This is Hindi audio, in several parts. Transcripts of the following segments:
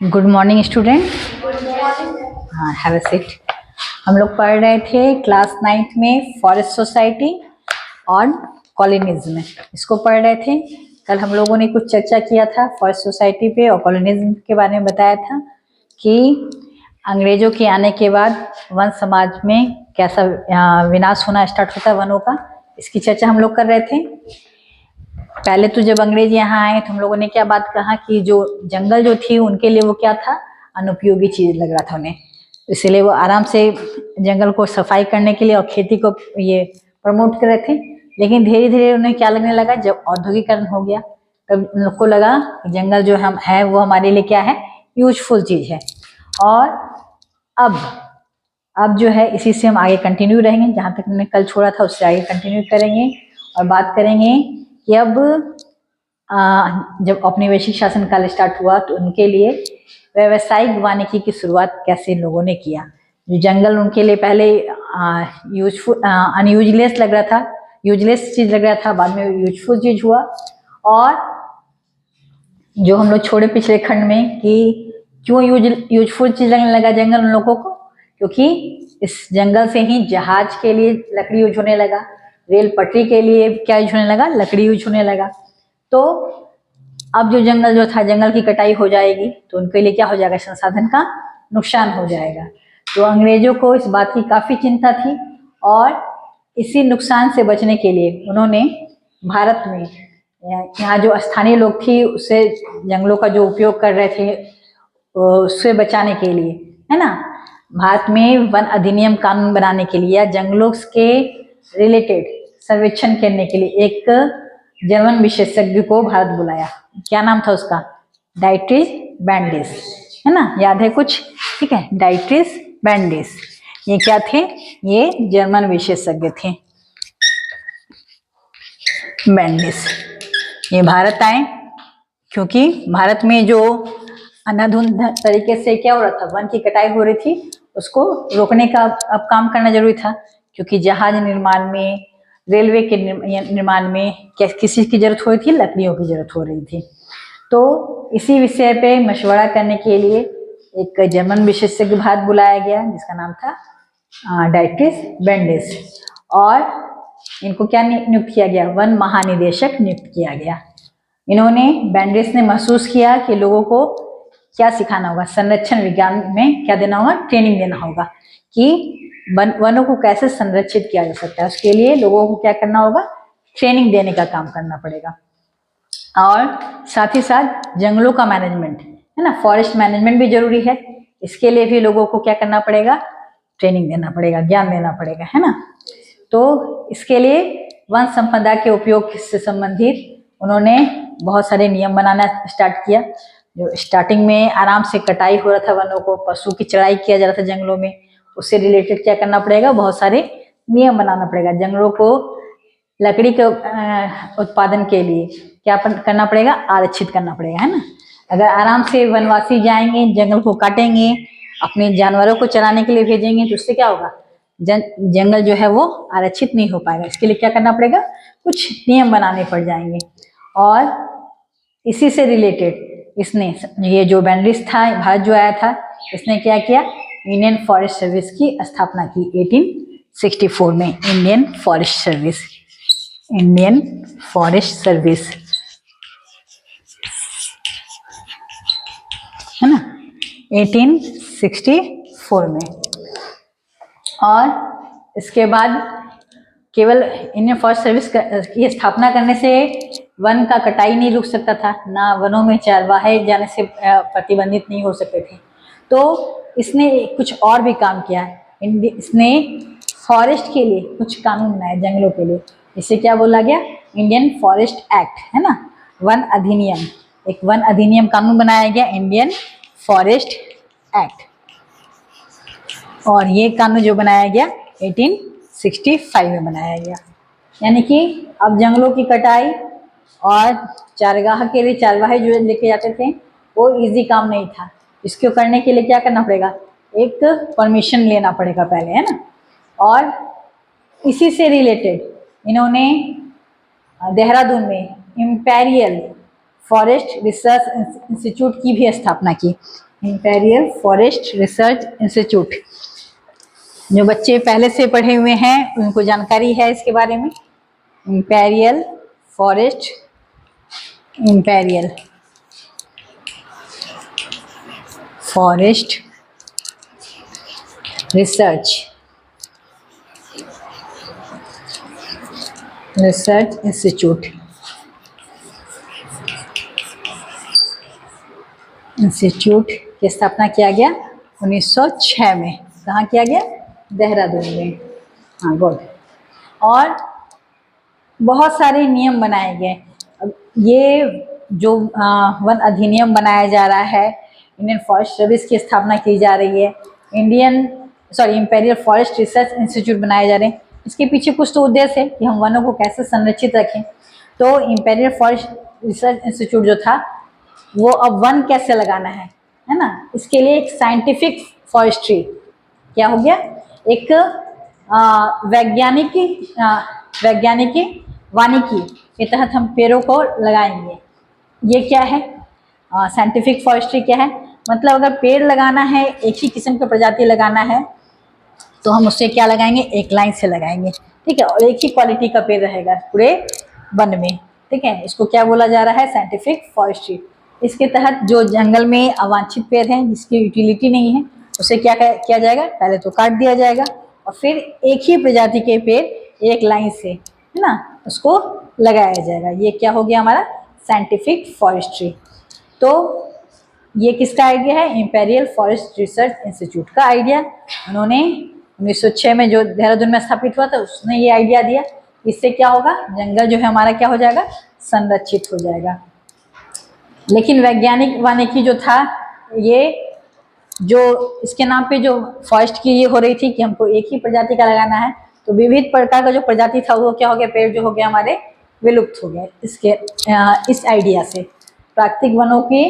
Good morning student. हाँ, हैव अ सीट। हम लोग पढ़ रहे थे क्लास 9th में फॉरेस्ट सोसाइटी और कॉलोनिज्म। इसको पढ़ रहे थे। कल हम लोगों ने कुछ चर्चा किया था फॉरेस्ट सोसाइटी पे और कॉलोनिज्म के बारे में बताया था कि अंग्रेजों के आने के बाद वन समाज में कैसा विनाश होना स्टार्ट होता है वनों का। इसकी चर्चा हम लोग कर रहे थे। पहले तो जब अंग्रेज यहाँ आए तो हम लोगों ने क्या बात कहा कि जो जंगल जो थी उनके लिए वो क्या था, अनुपयोगी चीज लग रहा था उन्हें। इसलिए वो आराम से जंगल को सफाई करने के लिए और खेती को ये प्रमोट कर रहे थे। लेकिन धीरे धीरे उन्हें क्या लगने लगा, जब औद्योगिकरण हो गया तब उन लोग को लगा कि जंगल जो हम है वो हमारे लिए क्या है, यूजफुल चीज है। और अब जो है इसी से हम आगे कंटिन्यू रहेंगे, जहां तक हमने कल छोड़ा था उससे आगे कंटिन्यू करेंगे और बात करेंगे कि अब जब औपनिवेशिक शासनकाल स्टार्ट हुआ तो उनके लिए व्यावसायिक वानिकी की शुरुआत कैसे लोगों ने किया। जो जंगल उनके लिए पहले यूजफुल अनयूजलेस लग रहा था, यूजलेस चीज लग रहा था, बाद में यूजफुल चीज हुआ। और जो हम लोग छोड़े पिछले खंड में कि क्यों यूजफुल चीज लगने लगा जंगल उन लोगों को, क्योंकि इस जंगल से ही जहाज के लिए लकड़ी यूज होने लगा, रेल पटरी के लिए क्या यूज होने लगा, लकड़ी यूज होने लगा। तो अब जो जंगल जो था, जंगल की कटाई हो जाएगी तो उनके लिए क्या हो जाएगा, संसाधन का नुकसान हो जाएगा। तो अंग्रेजों को इस बात की काफी चिंता थी और इसी नुकसान से बचने के लिए उन्होंने भारत में यहाँ जो स्थानीय लोग थी उससे जंगलों का जो उपयोग कर रहे थे उससे बचाने के लिए, है ना, भारत में वन अधिनियम कानून बनाने के लिए या जंगलों के रिलेटेड सर्वेक्षण करने के लिए एक जर्मन विशेषज्ञ को भारत बुलाया। क्या नाम था उसका, डाइट्रिस बैंडिस, है ना, याद है कुछ? ठीक है, डाइट्रिस बैंडिस। ये क्या थे, ये जर्मन विशेषज्ञ थे बैंडिस। ये भारत आए क्योंकि भारत में जो अनाधुन तरीके से क्या हो रहा था, वन की कटाई हो रही थी, उसको रोकने का अब काम करना जरूरी था। क्योंकि जहाज निर्माण में, रेलवे के निर्माण में किसी की जरूरत हो रही थी, लकड़ियों की जरूरत हो रही थी। तो इसी विषय पे मशवरा करने के लिए एक जर्मन विशेषज्ञ भारत बुलाया गया जिसका नाम था डाइट्रिस बैंडिस। और इनको क्या नियुक्त किया गया, वन महानिदेशक नियुक्त किया गया। इन्होंने, बैंडिस ने महसूस किया कि लोगों को क्या सिखाना होगा, संरक्षण विज्ञान में क्या देना होगा, ट्रेनिंग देना होगा कि वनों को कैसे संरक्षित किया जा सकता है। उसके लिए लोगों को क्या करना होगा, ट्रेनिंग देने का काम करना पड़ेगा। और साथ ही साथ जंगलों का मैनेजमेंट, है ना, फॉरेस्ट मैनेजमेंट भी जरूरी है। इसके लिए भी लोगों को क्या करना पड़ेगा, ट्रेनिंग देना पड़ेगा, ज्ञान देना पड़ेगा, है ना। तो इसके लिए वन संपदा के उपयोग से संबंधित उन्होंने बहुत सारे नियम बनाना स्टार्ट किया। जो स्टार्टिंग में आराम से कटाई हो रहा था वनों को, पशु की चढ़ाई किया जा रहा था जंगलों में, उससे रिलेटेड क्या करना पड़ेगा, बहुत सारे नियम बनाना पड़ेगा। जंगलों को लकड़ी के उत्पादन के लिए क्या करना पड़ेगा, आरक्षित करना पड़ेगा, है ना। अगर आराम से वनवासी जाएंगे, जंगल को काटेंगे, अपने जानवरों को चराने के लिए भेजेंगे तो उससे क्या होगा, जंगल जो है वो आरक्षित नहीं हो पाएगा। इसके लिए क्या करना पड़ेगा, कुछ नियम बनाने पड़ जाएंगे। और इसी से रिलेटेड इसने, ये जो बैंडिस था, भारत जो आया था, इसने क्या किया, इंडियन फॉरेस्ट सर्विस की स्थापना की 1864 में। Indian forest service, Indian forest service, है ना, 1864 में। और इसके बाद केवल इंडियन फॉरेस्ट सर्विस की स्थापना करने से वन का कटाई नहीं रुक सकता था, ना वनों में चरवाहे जाने से प्रतिबंधित नहीं हो सकते थे। तो इसने कुछ और भी काम किया। इसने फॉरेस्ट के लिए कुछ कानून बनाए, जंगलों के लिए। इसे क्या बोला गया, इंडियन फॉरेस्ट एक्ट, है ना, वन अधिनियम। एक वन अधिनियम कानून बनाया गया, इंडियन फॉरेस्ट एक्ट। और ये कानून जो बनाया गया 1865 में बनाया गया। यानी कि अब जंगलों की कटाई और चारगाह के लिए चरवाहे जो लेके जाते थे वो इजी काम नहीं था। इसको करने के लिए क्या करना पड़ेगा, एक परमिशन लेना पड़ेगा पहले, है ना। और इसी से रिलेटेड इन्होंने देहरादून में इंपीरियल फॉरेस्ट रिसर्च इंस्टीट्यूट की भी स्थापना की। Imperial forest research institute. जो बच्चे पहले से पढ़े हुए हैं उनको जानकारी है इसके बारे में। Imperial forest, imperial forest research institute की स्थापना किया गया 1906 में। कहाँ किया गया? देहरादून में। हाँ, गुड। और बहुत सारे नियम बनाए गए। अब ये जो वन अधिनियम बनाया जा रहा है, इंडियन फॉरेस्ट सर्विस की स्थापना की जा रही है, इंपीरियल फॉरेस्ट रिसर्च इंस्टीट्यूट बनाए जा रहे हैं। इसके पीछे कुछ तो उद्देश्य है कि हम वनों को कैसे संरक्षित रखें। तो इंपीरियल फॉरेस्ट रिसर्च इंस्टीट्यूट जो था वो अब वन कैसे लगाना है ना, इसके लिए एक साइंटिफिक फॉरेस्ट्री क्या हो गया, एक वैज्ञानिक वानिकी के तहत हम पेड़ों को लगाएंगे। ये क्या है? साइंटिफिक फॉरेस्ट्री क्या है? मतलब अगर पेड़ लगाना है, एक ही किस्म की प्रजाति लगाना है, तो हम उससे क्या लगाएंगे? एक लाइन से लगाएंगे, ठीक है, और एक ही क्वालिटी का पेड़ रहेगा पूरे वन में, ठीक है। इसको क्या बोला जा रहा है? Scientific forestry. इसके तहत जो जंगल में अवांछित पेड़ हैं जिसकी यूटिलिटी नहीं है, उसे क्या किया जाएगा? पहले तो काट दिया जाएगा और फिर एक ही प्रजाति के पेड़ एक लाइन से, है ना, उसको लगाया जाएगा। ये क्या हो गया हमारा? Scientific forestry. तो ये किसका आइडिया है? इंपीरियल फॉरेस्ट रिसर्च इंस्टीट्यूट का आइडिया। उन्होंने 1906 में जो देहरादून में स्थापित हुआ था उसने ये आइडिया दिया। इससे क्या होगा? जंगल जो है हमारा क्या हो जाएगा? संरक्षित हो जाएगा। लेकिन वैज्ञानिक वानिकी जो था, ये जो इसके नाम पे जो फॉरेस्ट की ये हो रही थी कि हमको एक ही प्रजाति का लगाना है, तो विविध प्रकार का जो प्रजाति था वो क्या हो गया? पेड़ जो हो गया हमारे विलुप्त हो गए इसके इस आइडिया से। प्राकृतिक वनों की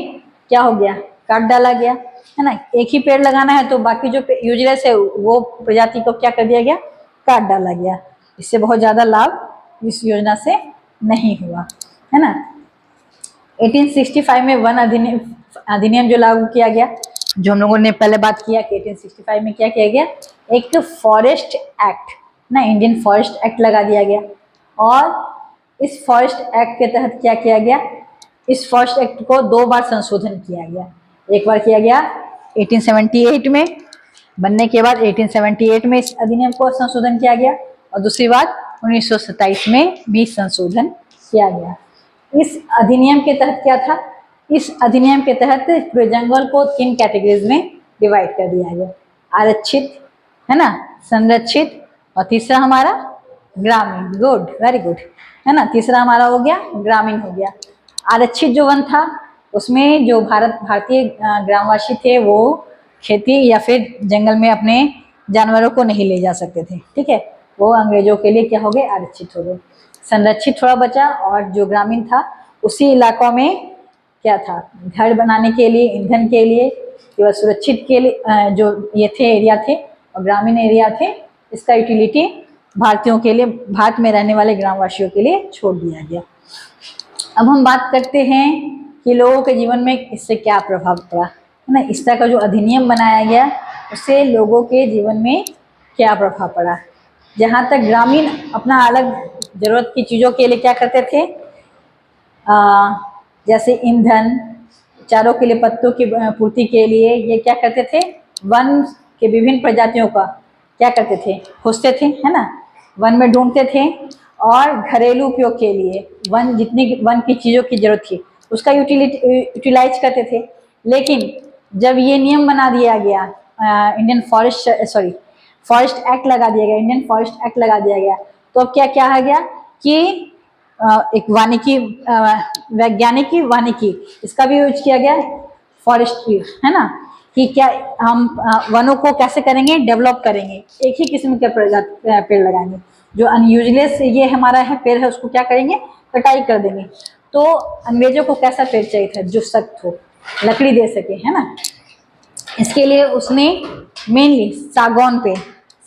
क्या हो गया? काट डाला गया, है ना। एक ही पेड़ लगाना है तो बाकी जो यूजलेस है वो प्रजाति को क्या कर दिया गया? काट डाला गया। इससे बहुत ज़्यादा लाभ इस योजना से नहीं हुआ, है ना। 1865 में वन अधिनियम जो लागू किया गया, जो हम लोगों ने पहले बात किया कि 1865 में क्या किया गया? एक फॉरेस्ट एक्ट ना, इंडियन फॉरेस्ट एक्ट लगा दिया गया। और इस फॉरेस्ट एक्ट के तहत क्या किया गया? इस फॉरेस्ट एक्ट को 2 बार संशोधन किया गया। एक बार किया गया 1878 में बनने के बाद 1878 में इस अधिनियम को संशोधन किया गया, और दूसरी बार 1927 में भी संशोधन किया गया। इस अधिनियम के तहत क्या था? इस अधिनियम के तहत पूरे जंगल को 3 कैटेगरीज में डिवाइड कर दिया गया। आरक्षित, है ना, संरक्षित, और तीसरा हमारा ग्रामीण। गुड, वेरी गुड, है ना। तीसरा हमारा हो गया ग्रामीण हो गया। आरक्षित जो वन था उसमें जो भारतीय ग्रामवासी थे वो खेती या फिर जंगल में अपने जानवरों को नहीं ले जा सकते थे, ठीक है, वो अंग्रेजों के लिए क्या हो गए? आरक्षित हो गए। संरक्षित थोड़ा बचा, और जो ग्रामीण था उसी इलाकों में क्या था? घर बनाने के लिए, ईंधन के लिए, केवल सुरक्षित के लिए जो ये थे एरिया थे, और ग्रामीण एरिया थे, इसका यूटिलिटी भारतीयों के लिए, भारत में रहने वाले ग्रामवासियों के लिए छोड़ दिया गया। अब हम बात करते हैं कि लोगों के जीवन में इससे क्या प्रभाव पड़ा, है ना। इस तरह का जो अधिनियम बनाया गया उससे लोगों के जीवन में क्या प्रभाव पड़ा। जहाँ तक ग्रामीण अपना अलग ज़रूरत की चीज़ों के लिए क्या करते थे, जैसे ईंधन, चारों के लिए, पत्तों की पूर्ति के लिए ये क्या करते थे? वन के विभिन्न प्रजातियों का क्या करते थे? खोजते थे, है ना, वन में ढूंढते थे, और घरेलू उपयोग के लिए वन जितनी वन की चीज़ों की जरूरत थी उसका यूटिलाइज करते थे। लेकिन जब ये नियम बना दिया गया, इंडियन फॉरेस्ट एक्ट लगा दिया गया, इंडियन फॉरेस्ट एक्ट लगा दिया गया, तो अब क्या क्या आ गया कि एक वानिकी, वैज्ञानिक वानिकी, इसका भी यूज किया गया फॉरेस्ट्री, है ना, कि क्या हम वनों को कैसे करेंगे? डेवलप करेंगे, एक ही किस्म के पेड़ लगाएंगे। जो अनयूजलेस ये हमारा है पेड़ है उसको क्या करेंगे? कटाई कर देंगे। तो अंग्रेजों को कैसा पेड़ चाहिए था? जो सख्त हो, लकड़ी दे सके, है ना। इसके लिए उसने मेनली सागौन पे,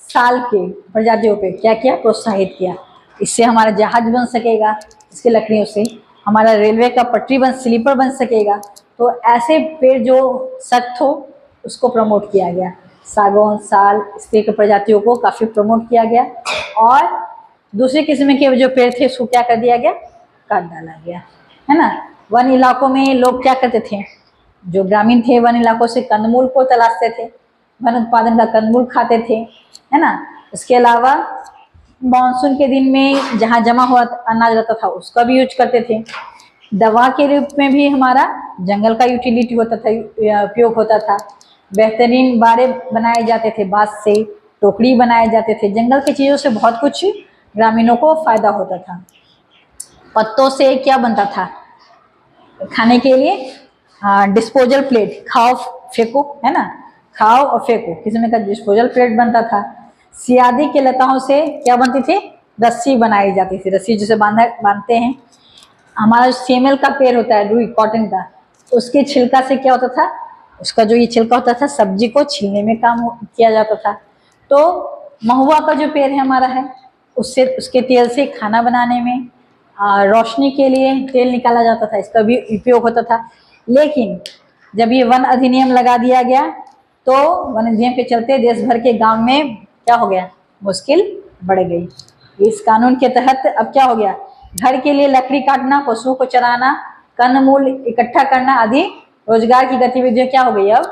साल के प्रजातियों पे क्या किया? प्रोत्साहित किया। इससे हमारा जहाज बन सकेगा इसके लकड़ियों से, हमारा रेलवे का पटरी स्लीपर बन सकेगा। तो ऐसे पेड़ जो सख्त हो उसको प्रमोट किया गया। सागौन, साल, इस तरह की प्रजातियों को काफ़ी प्रमोट किया गया। और दूसरी किस्म के जो पेड़ थे उसको क्या कर दिया गया, काट डाला गया, है ना। वन इलाकों में लोग क्या करते थे, जो ग्रामीण थे वन इलाकों से कंदमूल को तलाशते थे, वन उत्पादन का कंदमूल खाते थे, है ना। उसके अलावा मानसून के दिन में जहाँ जमा हुआ अनाज रहता था उसका भी यूज करते थे। दवा के रूप में भी हमारा जंगल का यूटिलिटी होता था, उपयोग होता था। बेहतरीन बाड़े बनाए जाते थे बांस से, टोकरी बनाए जाते थे। जंगल की चीज़ों से बहुत कुछ ग्रामीणों को फायदा होता था। पत्तों से क्या बनता था खाने के लिए, डिस्पोजल प्लेट, खाओ फेंको, है ना, खाओ और फेंको किस्म का डिस्पोजल प्लेट बनता था। सियादी के लताओं से क्या बनती थी, रस्सी बनाई जाती थी, रस्सी जिसे बांधते हैं। हमारा जो सेमल का पेड़ होता है, रुई कॉटन का, उसके छिलका से क्या होता था, उसका जो ये छिलका होता था सब्जी को छीलने में काम किया जाता था। तो महुआ का जो पेड़ है हमारा है, उससे उसके तेल से खाना बनाने में, रोशनी के लिए तेल निकाला जाता था, इसका भी उपयोग होता था। लेकिन जब ये वन अधिनियम लगा दिया गया तो वन अधिनियम के चलते देश भर के गांव में क्या हो गया, मुश्किल बढ़ गई। इस कानून के तहत अब क्या हो गया, घर के लिए लकड़ी काटना, पशुओं को चराना, कंदमूल इकट्ठा करना आदि रोजगार की गतिविधियां क्या हो गई, अब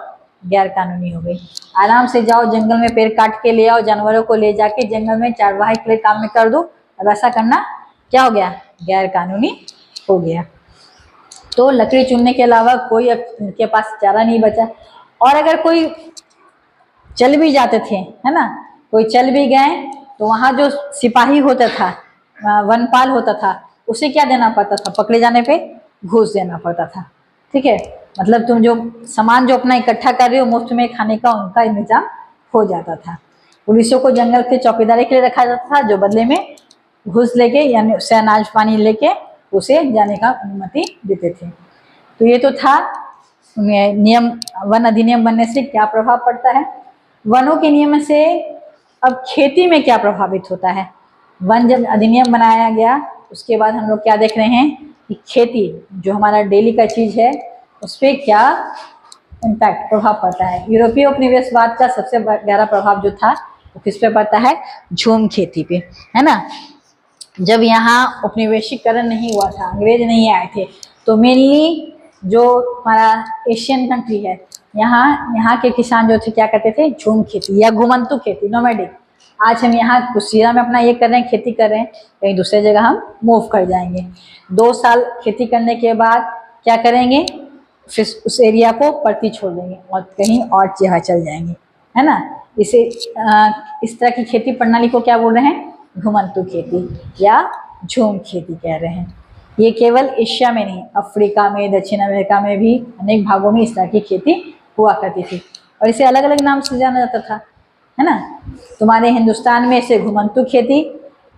गैर कानूनी हो गई। आराम से जाओ जंगल में पेड़ काट के ले आओ, जानवरों को ले जाके जंगल में चारवाही के लिए काम में कर दो, अब ऐसा करना क्या हो गया, गैर कानूनी हो गया। तो लकड़ी चुनने के अलावा कोई अब उनके पास चारा नहीं बचा। और अगर कोई चल भी जाते थे, है ना, कोई चल भी गए तो वहाँ जो सिपाही होता था, वनपाल होता था, उसे क्या देना पड़ता था, पकड़े जाने पे घूस देना पड़ता था। ठीक है, मतलब तुम जो सामान जो अपना इकट्ठा कर रहे हो मुफ्त में खाने का उनका इंतजाम हो जाता था। पुलिसों को जंगल के चौकीदारी के लिए रखा जाता था, जो बदले में घूस लेके यानी उससे अनाज पानी लेके उसे जाने का अनुमति देते थे। तो ये तो था नियम। वन अधिनियम बनने से क्या प्रभाव पड़ता है, वनों के नियम से अब खेती में क्या प्रभावित होता है। वन जब अधिनियम बनाया गया उसके बाद हम लोग क्या देख रहे हैं कि खेती जो हमारा डेली का चीज है उस पर क्या इम्पैक्ट प्रभाव पड़ता है। यूरोपीय उपनिवेशवाद का सबसे गहरा प्रभाव जो था वो किस पे पड़ता है, झूम खेती पे, है ना। जब यहाँ उपनिवेशीकरण नहीं हुआ था, अंग्रेज नहीं आए थे, तो मेनली जो हमारा एशियन कंट्री है यहाँ के किसान जो थे क्या करते थे, झूम खेती या घुमंतु खेती, नोमैडिक। आज हम यहाँ कुशीरा में अपना ये कर रहे हैं, खेती कर रहे हैं, कहीं दूसरे जगह हम मूव कर जाएंगे। 2 साल खेती करने के बाद क्या करेंगे, फिर उस एरिया को परती छोड़ देंगे और कहीं और जगह चल जाएंगे, है ना। इसे इस तरह की खेती प्रणाली को क्या बोल रहे हैं, घुमंतु खेती या झूम खेती कह रहे हैं। ये केवल एशिया में नहीं, अफ्रीका में, दक्षिण अमेरिका में भी अनेक भागों में इस तरह की खेती हुआ करती थी और इसे अलग अलग नाम से जाना जाता था, है ना। तुम्हारे हिंदुस्तान में इसे घुमंतु खेती,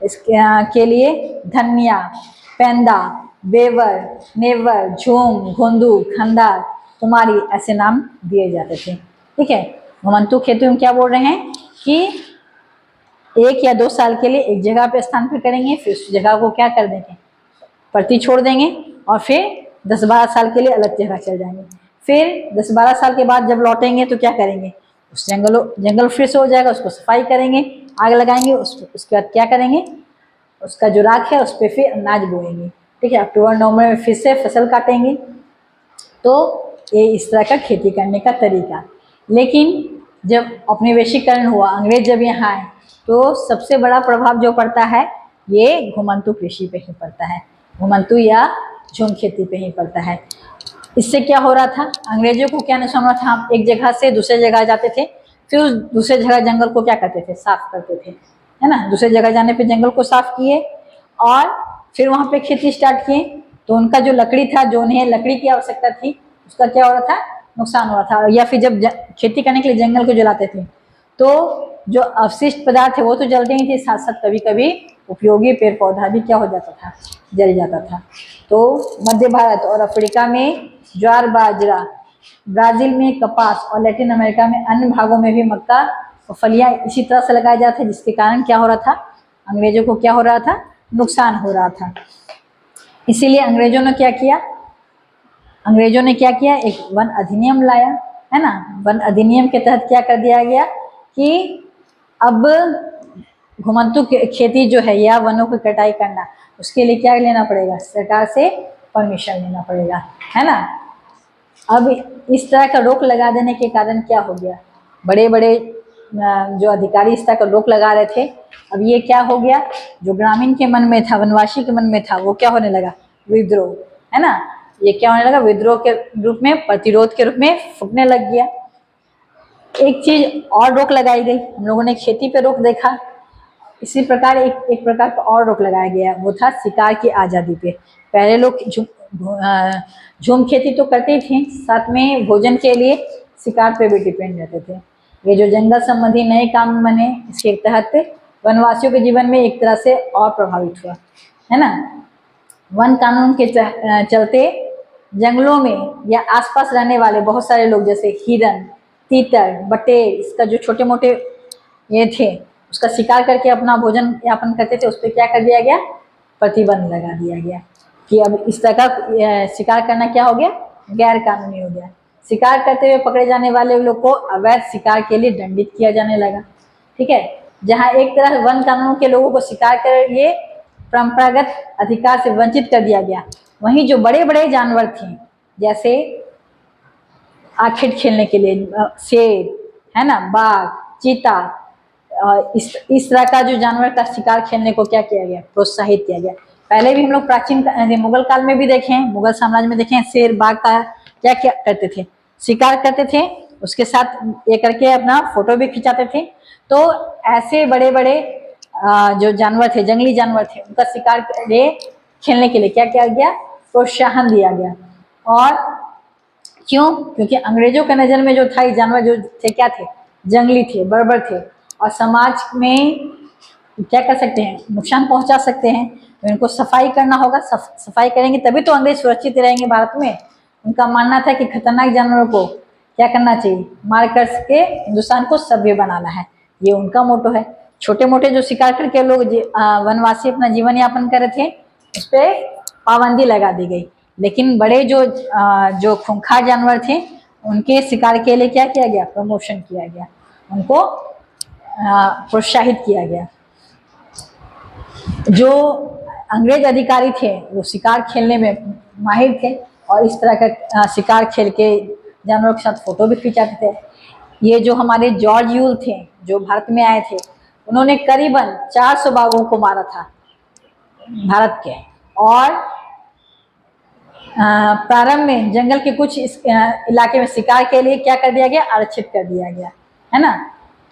इसके के लिए धनिया, पेंदा, बेवर, नेवर, झूम, घोंदू, खंदार, तुम्हारी ऐसे नाम दिए जाते थे। ठीक है, घुमंतु खेती में क्या बोल रहे हैं कि 1 या 2 साल के लिए एक जगह पे स्थानांतरित करेंगे, फिर उस जगह को क्या कर देंगे, परती छोड़ देंगे और फिर 10-12 साल के लिए अलग जगह चल जाएंगे। फिर 10-12 साल के बाद जब लौटेंगे तो क्या करेंगे, उस जंगल फिर से हो जाएगा, उसको सफाई करेंगे, आग लगाएंगे, उसके बाद क्या करेंगे, उसका जो राख है उस पर फिर अनाज बोएंगे। ठीक है, अक्टूबर नवंबर में फिर से फसल काटेंगे। तो ये इस तरह का खेती करने का तरीका। लेकिन जब औपनिवेशीकरण हुआ, अंग्रेज जब यहाँ आए, तो सबसे बड़ा प्रभाव जो पड़ता है ये घुमंतु कृषि पे ही पड़ता है, घुमंतु या झूम खेती पे ही पड़ता है। इससे क्या हो रहा था, अंग्रेजों को क्या नुकसान हुआ था, हम एक जगह से दूसरे जगह जाते थे, फिर उस दूसरे जगह जंगल को क्या करते थे, साफ करते थे, है ना। दूसरे जगह जाने पे जंगल को साफ किए और फिर वहाँ पे खेती स्टार्ट किए, तो उनका जो लकड़ी था, जो उन्हें लकड़ी की आवश्यकता थी, उसका क्या हो रहा था, नुकसान हो रहा था। या फिर जब खेती करने के लिए जंगल को जलाते थे तो जो अवशिष्ट पदार्थ है वो तो जलते ही थे, साथ साथ कभी कभी उपयोगी पेड़ पौधा भी क्या हो जाता था, जल जाता था। तो मध्य भारत और अफ्रीका में ज्वार बाजरा, ब्राजील में कपास और लैटिन अमेरिका में अन्य भागों में भी मक्का और फलियां इसी तरह से लगाए जाते हैं, जिसके कारण क्या हो रहा था, अंग्रेजों को क्या हो रहा था, नुकसान हो रहा था। इसीलिए अंग्रेजों ने क्या किया, एक वन अधिनियम लाया, है ना। वन अधिनियम के तहत क्या कर दिया गया कि अब घुमंतु खेती जो है या वनों की कटाई करना, उसके लिए क्या लेना पड़ेगा, सरकार से परमिशन लेना पड़ेगा, है ना। अब इस तरह का रोक लगा देने के कारण क्या हो गया, बड़े बड़े जो अधिकारी इस तरह का रोक लगा रहे थे, अब ये क्या हो गया, जो ग्रामीण के मन में था, वनवासी के मन में था, वो क्या होने लगा, विद्रोह, है ना। ये क्या होने लगा, विद्रोह के रूप में, प्रतिरोध के रूप में फूटने लग गया। एक चीज और रोक लगाई गई, हम लोगों ने खेती पे रोक देखा, इसी प्रकार एक प्रकार का और रोक लगाया गया, वो था शिकार की आज़ादी पे। पहले लोग झूम खेती तो करते ही थे, साथ में भोजन के लिए शिकार पे भी डिपेंड रहते थे। ये जो जंगल संबंधी नए कानून बने, इसके तहत वनवासियों के जीवन में एक तरह से और प्रभावित हुआ, है ना। वन कानून के चलते जंगलों में या आसपास रहने वाले बहुत सारे लोग, जैसे हिरन, तीतर, बटेर, इसका जो छोटे मोटे ये थे, उसका शिकार करके अपना भोजन यापन करते थे, उस पर क्या कर दिया गया, प्रतिबंध लगा दिया गया कि अब इस तरह का शिकार करना क्या हो गया, गैर कानूनी हो गया। शिकार करते हुए पकड़े जाने वाले लोग को अवैध शिकार के लिए दंडित किया जाने लगा, ठीक है। जहाँ एक तरह वन कानून के लोगों को शिकार कर ये परंपरागत अधिकार से वंचित कर दिया गया, वहीं जो बड़े बड़े जानवर थे, जैसे आखिर खेलने के लिए शेर, है ना, बाघ, चीता, इस तरह का जो जानवर का शिकार खेलने को क्या किया गया, प्रोत्साहित किया गया। पहले भी हम लोग प्राचीन मुगल काल में भी देखें, मुगल साम्राज्य में देखें, शेर बाघ का क्या क्या करते थे, शिकार करते थे, उसके साथ ये करके अपना फोटो भी खिंचाते थे। तो ऐसे बड़े बड़े जो जानवर थे, जंगली जानवर थे, उनका शिकार खेलने के लिए क्या किया गया, प्रोत्साहन दिया गया। और क्यों, क्योंकि अंग्रेजों के नज़र में जो था, ये जानवर जो थे क्या थे, जंगली थे, बर्बर थे, और समाज में क्या कर सकते हैं, नुकसान पहुंचा सकते हैं। तो इनको सफाई करना होगा, सफाई करेंगे तभी तो अंग्रेज सुरक्षित रहेंगे भारत में। उनका मानना था कि खतरनाक जानवरों को क्या करना चाहिए, मार कर के हिंदुस्तान को सभ्य बनाना है, ये उनका मोटो है। छोटे मोटे जो शिकार करके लोग वनवासी अपना जीवन यापन कर रहे थे, उस पर पाबंदी लगा दी गई, लेकिन बड़े जो खूंखार जानवर थे, उनके शिकार के लिए क्या किया गया, प्रमोशन किया गया, उनको प्रोत्साहित किया गया। जो अंग्रेज अधिकारी थे वो शिकार खेलने में माहिर थे, और इस तरह का शिकार खेल के जानवरों के साथ फोटो भी खिंचाते थे। ये जो हमारे जॉर्ज यूल थे, जो भारत में आए थे, उन्होंने करीबन 400 बाघों को मारा था भारत के। और प्रारंभ में जंगल के कुछ इलाके में शिकार के लिए क्या कर दिया गया, आरक्षित कर दिया गया, है ना,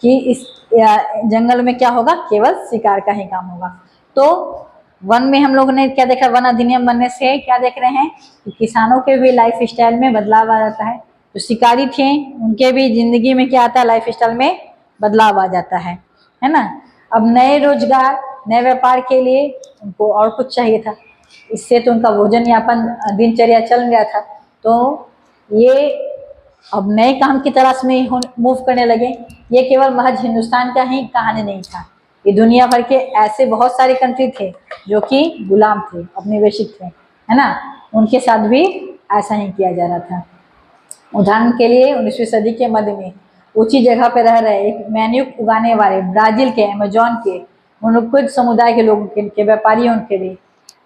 कि इस जंगल में क्या होगा, केवल शिकार का ही काम होगा। तो वन में हम लोगों ने क्या देखा, वन अधिनियम बनने से क्या देख रहे हैं कि किसानों के भी लाइफ स्टाइल में बदलाव आ जाता है। जो शिकारी थे उनके भी जिंदगी में क्या आता है, लाइफ स्टाइल में बदलाव आ जाता है ना। अब नए रोजगार, नए व्यापार के लिए उनको और कुछ चाहिए था, इससे तो उनका भोजन यापन दिनचर्या चल गया था। तो ये अब नए काम की तलाश में मूव करने लगे। ये केवल महज हिंदुस्तान का ही कहानी नहीं था, ये दुनिया भर के ऐसे बहुत सारे कंट्री थे जो कि गुलाम थे, औपनिवेशिक थे, है ना, उनके साथ भी ऐसा ही किया जा रहा था। उदाहरण के लिए 19वीं सदी के मध्य में ऊंची जगह पर रह रहे एक मैन्यूक उगाने वाले ब्राजील के, अमेजोन के मुनुकुद समुदाय के लोगों के व्यापारियों के लिए,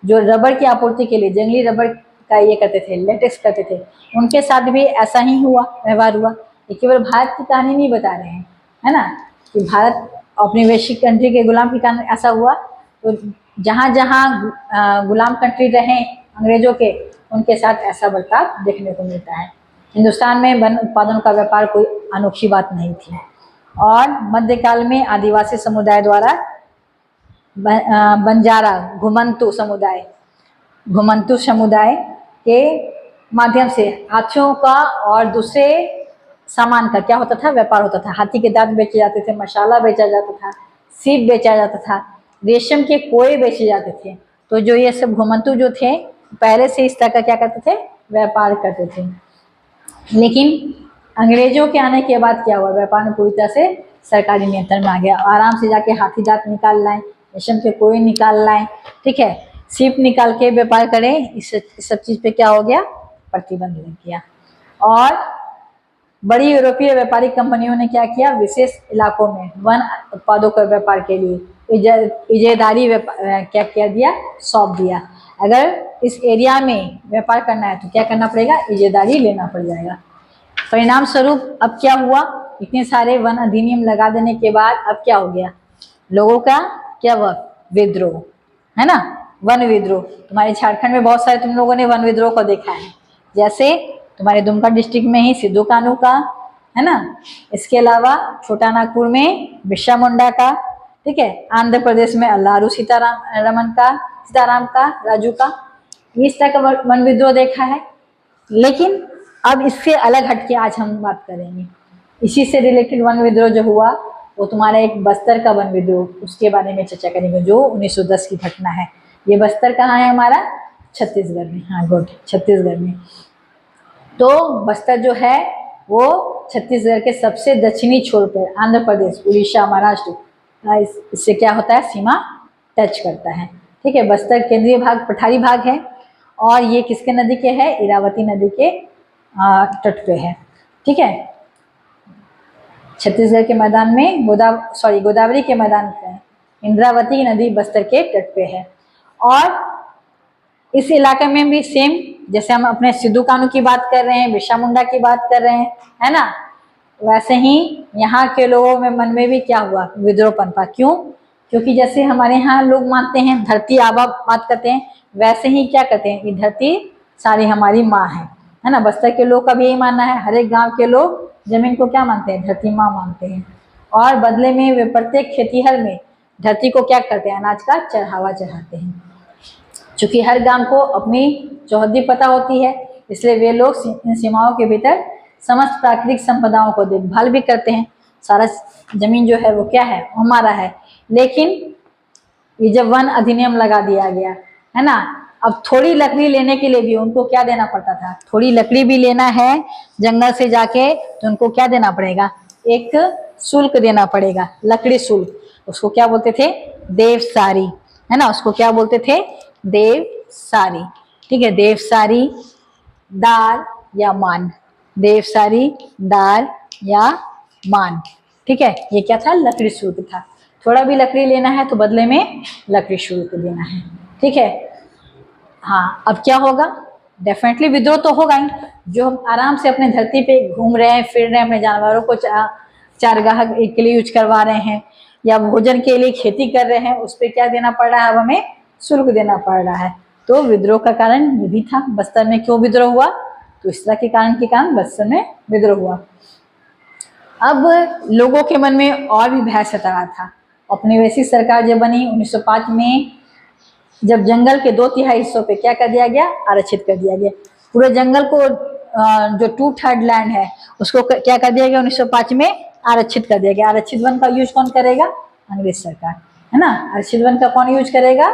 जो रबर की आपूर्ति के लिए जंगली रबर का ये करते थे, लेटेक्स करते थे, उनके साथ भी ऐसा ही हुआ, व्यवहार हुआ। ये केवल भारत की कहानी नहीं बता रहे हैं, है ना, कि भारत औपनिवेशिक कंट्री के गुलाम के कारण ऐसा हुआ। तो जहाँ जहाँ गुलाम कंट्री रहे अंग्रेजों के, उनके साथ ऐसा बर्ताव देखने को मिलता है। हिंदुस्तान में वन उत्पादन का व्यापार कोई अनोखी बात नहीं थी। और मध्यकाल में आदिवासी समुदाय द्वारा बंजारा घुमंतु समुदाय के माध्यम से हाथियों का और दूसरे सामान का क्या होता था, व्यापार होता था। हाथी के दांत बेचे जाते थे, मसाला बेचा जाता था, सीप बेचा जाता था, रेशम के कोए बेचे जाते थे। तो जो ये सब घुमंतु जो थे, पहले से इस तरह का क्या करते थे, व्यापार करते थे। लेकिन अंग्रेजों के आने के बाद क्या हुआ, व्यापार में पूरी तरह से सरकारी नियंत्रण में आ गया। आराम से जाके हाथी दांत निकाल लाए, रेशम के कोए निकाल लाए, ठीक है। सीप निकाल के व्यापार करें, इस सब चीज पे क्या हो गया, प्रतिबंध लग गया। और बड़ी यूरोपीय व्यापारिक कंपनियों ने क्या किया, विशेष इलाकों में वन उत्पादों के व्यापार के लिए इजारादारी क्या किया दिया, सौंप दिया। अगर इस एरिया में व्यापार करना है तो क्या करना पड़ेगा, इजारादारी लेना पड़ जाएगा। परिणाम स्वरूप अब क्या हुआ, इतने सारे वन अधिनियम लगा देने के बाद अब क्या हो गया, लोगों का क्या हुआ, विद्रोह, है ना, वन विद्रोह। तुम्हारे झारखंड में बहुत सारे तुम लोगों ने वन विद्रोह को देखा है, जैसे तुम्हारे दुमका डिस्ट्रिक्ट में ही सिद्धू कान्हू का, है ना, इसके अलावा छोटा नागपुर में बिरसा मुंडा का, ठीक है, आंध्र प्रदेश में अल्लारू सीताराम का, राजू का, इस तरह का वन विद्रोह देखा है। लेकिन अब इससे अलग हटके आज हम बात करेंगे, इसी से रिलेटेड वन विद्रोह जो हुआ वो तुम्हारा एक बस्तर का वन विद्रोह, उसके बारे में चर्चा करेंगे, जो 1910 की घटना है। ये बस्तर कहाँ है हमारा, छत्तीसगढ़ में, हाँ गुड, छत्तीसगढ़ में। तो बस्तर जो है वो छत्तीसगढ़ के सबसे दक्षिणी छोर पर, आंध्र प्रदेश, उड़ीसा, महाराष्ट्र, इससे क्या होता है, सीमा टच करता है, ठीक है। बस्तर केंद्रीय भाग, पठारी भाग है, और ये किसके नदी के है, इरावती नदी के तट पे है, ठीक है। छत्तीसगढ़ के मैदान में गोदावरी के मैदान पे इंद्रावती नदी बस्तर के तट पे है। और इस इलाके में भी सेम, जैसे हम अपने सिद्धू कान्हू की बात कर रहे हैं, बिरसा मुंडा की बात कर रहे हैं, है ना, वैसे ही यहाँ के लोगों में मन में भी क्या हुआ, विद्रोह पनपा। क्यों, क्योंकि जैसे हमारे यहाँ लोग मानते हैं धरती आबा बात करते हैं, वैसे ही क्या कहते हैं, ये धरती सारी हमारी माँ है ना। बस्तर के लोग का भी यही मानना है, हर एक गाँव के लोग जमीन को क्या मानते हैं, धरती माँ मानते हैं। और बदले में वे प्रत्येक खेतीहर में धरती को क्या करते हैं, अनाज का चढ़ावा चढ़ाते हैं। चूंकि हर गांव को अपनी चौहद्दी पता होती है, इसलिए वे लोग इन सीमाओं के भीतर समस्त प्राकृतिक संपदाओं को देखभाल भी करते हैं। सारा जमीन जो है वो क्या है, हमारा है। लेकिन ये जब वन अधिनियम लगा दिया गया, है ना, अब थोड़ी लकड़ी लेने के लिए भी उनको क्या देना पड़ता था, थोड़ी लकड़ी भी लेना है जंगल से जाके तो उनको क्या देना पड़ेगा, एक शुल्क देना पड़ेगा, लकड़ी शुल्क। उसको क्या बोलते थे, देवसारी, है ना, उसको क्या बोलते थे, देवसारी, ठीक है। देवसारी, दार या मान, देवसारी, दार या मान, ठीक है। ये क्या था, लकड़ी शुल्क था। थोड़ा भी लकड़ी लेना है तो बदले में लकड़ी शुल्क देना है, ठीक है। हाँ, अब क्या होगा, डेफिनेटली विद्रोह तो होगा ही। जो हम आराम से अपने धरती पे घूम रहे हैं, फिर रहे हैं, अपने जानवरों को चारगाह के लिए यूज करवा रहे हैं, या भोजन के लिए खेती कर रहे हैं, उस पर क्या देना पड़ रहा है, अब हमें शुल्क देना पड़ रहा है। तो विद्रोह का कारण ये भी था। बस्तर में क्यों विद्रोह हुआ, तो इस तरह के कारण बस्तर में विद्रोह हुआ। अब लोगों के मन में और भी भय सता रहा था। औपनिवेशिक सरकार जब बनी 1905 में, जब जंगल के 2/3 हिस्सों पे क्या कर दिया गया, आरक्षित कर दिया गया। पूरे जंगल को जो 2/3 लैंड है उसको क्या कर दिया गया, 1905 में आरक्षित कर दिया गया। आरक्षित वन का यूज कौन करेगा, अंग्रेज सरकार, है ना। आरक्षित वन का कौन यूज करेगा,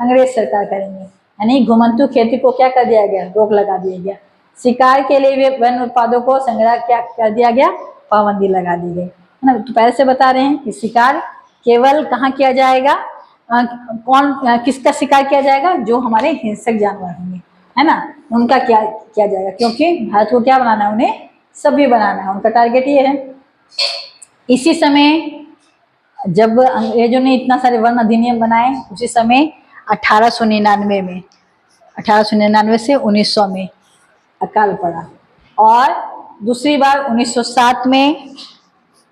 अंग्रेज सरकार करेंगे। यानी घुमंतु खेती को क्या कर दिया गया, रोक लगा दिया गया। शिकार के लिए भी वन उत्पादों को संग्रह क्या कर दिया गया, पाबंदी लगा दी गई, है ना। तो पहले से बता रहे हैं कि शिकार केवल कहाँ किया जाएगा, किसका शिकार किया जाएगा, जो हमारे हिंसक जानवर होंगे, है ना, उनका क्या किया जाएगा। क्योंकि भारत को क्या बनाना है, उन्हें सभ्य बनाना है, उनका टारगेट ये है। इसी समय जब अंग्रेजों ने इतना सारे वन अधिनियम बनाए, उसी समय 1899 में, 1899 से 1900 में अकाल पड़ा। और दूसरी बार 1907 में,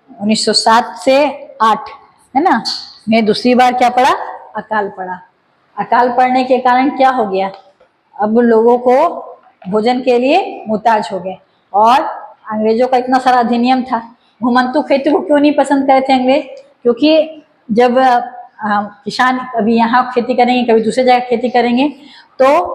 1907 से 8, है ना, में दूसरी बार क्या पड़ा, अकाल पड़ा। अकाल पड़ने के कारण क्या हो गया, अब लोगों को भोजन के लिए मुहताज हो गए। और अंग्रेजों का इतना सारा अधिनियम था। घुमंतु खेती को क्यों नहीं पसंद करे थे अंग्रेज, क्योंकि जब किसान कभी यहाँ खेती करेंगे, कभी दूसरी जगह खेती करेंगे, तो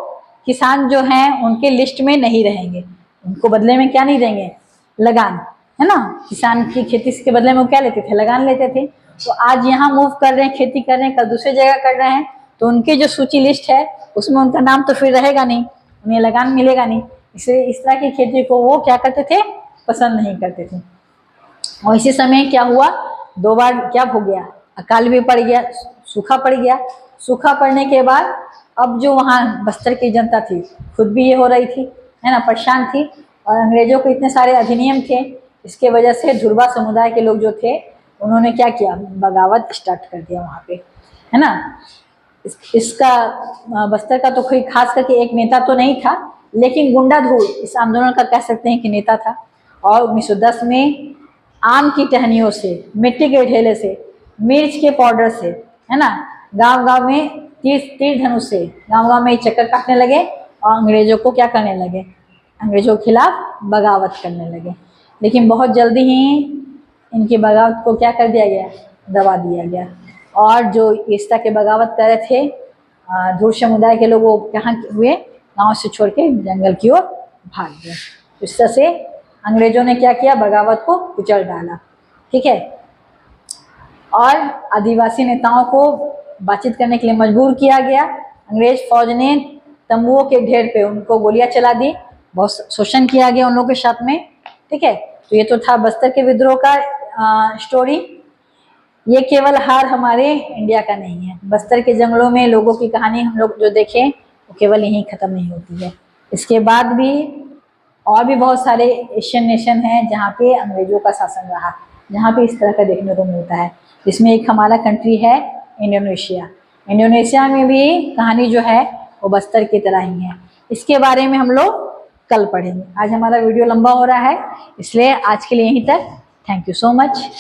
किसान जो हैं उनके लिस्ट में नहीं रहेंगे, उनको बदले में क्या नहीं देंगे, लगान, है ना। किसान की खेती के बदले में वो क्या लेते थे, लगान लेते थे। तो आज यहाँ मूव कर रहे हैं, खेती कर रहे हैं, कल दूसरी जगह कर रहे हैं, तो उनकी जो सूची लिस्ट है उसमें उनका नाम तो फिर रहेगा नहीं, उन्हें लगान मिलेगा नहीं। इसलिए इस तरह की खेती को वो क्या करते थे, पसंद नहीं करते थे। और इसी समय क्या हुआ, 2 बार क्या हो गया, अकाल भी पड़ गया, सूखा पड़ गया। सूखा पड़ने के बाद अब जो वहाँ बस्तर की जनता थी खुद भी ये हो रही थी, है ना, परेशान थी। और अंग्रेजों को इतने सारे अधिनियम थे, इसके वजह से धुरवा समुदाय के लोग जो थे उन्होंने क्या किया, बगावत स्टार्ट कर दिया वहाँ पे, है ना। इसका बस्तर का तो कोई खास करके एक नेता तो नहीं था, लेकिन गुंडा धूल इस आंदोलन का कह सकते हैं कि नेता था। और 1910 में आम की टहनियों से, मिट्टी के ढेले से, मिर्च के पाउडर से, है ना, गांव गांव में तीर धनुष से गांव गांव में चक्कर काटने लगे और अंग्रेजों को क्या करने लगे, अंग्रेजों के खिलाफ बगावत करने लगे। लेकिन बहुत जल्दी ही इनकी बगावत को क्या कर दिया गया, दबा दिया गया। और जो इस तरह के बगावत कर रहे थे धूर समुदाय के लोग, वो कहाँ हुए, गांव से छोड़ के जंगल की ओर भाग गए। इस तरह से अंग्रेजों ने क्या किया, बगावत को कुचल डाला, ठीक है। और आदिवासी नेताओं को बातचीत करने के लिए मजबूर किया गया। अंग्रेज फौज ने तंबुओं के ढेर पे उनको गोलियां चला दी, बहुत शोषण किया गया उन लोगों के साथ में, ठीक है। तो ये तो था बस्तर के विद्रोह का स्टोरी। ये केवल हार हमारे इंडिया का नहीं है, बस्तर के जंगलों में लोगों की कहानी हम लोग जो देखें वो केवल यहीं खत्म नहीं होती है। इसके बाद भी और भी बहुत सारे एशियन नेशन हैं जहाँ पे अंग्रेजों का शासन रहा, जहाँ पे इस तरह का देखने को मिलता है। जिसमें एक हमारा कंट्री है इंडोनेशिया। इंडोनेशिया में भी कहानी जो है वो बस्तर की तरह ही है। इसके बारे में हम लोग कल पढ़ेंगे। आज हमारा वीडियो लंबा हो रहा है, इसलिए आज के लिए यहीं तक। Thank you so much.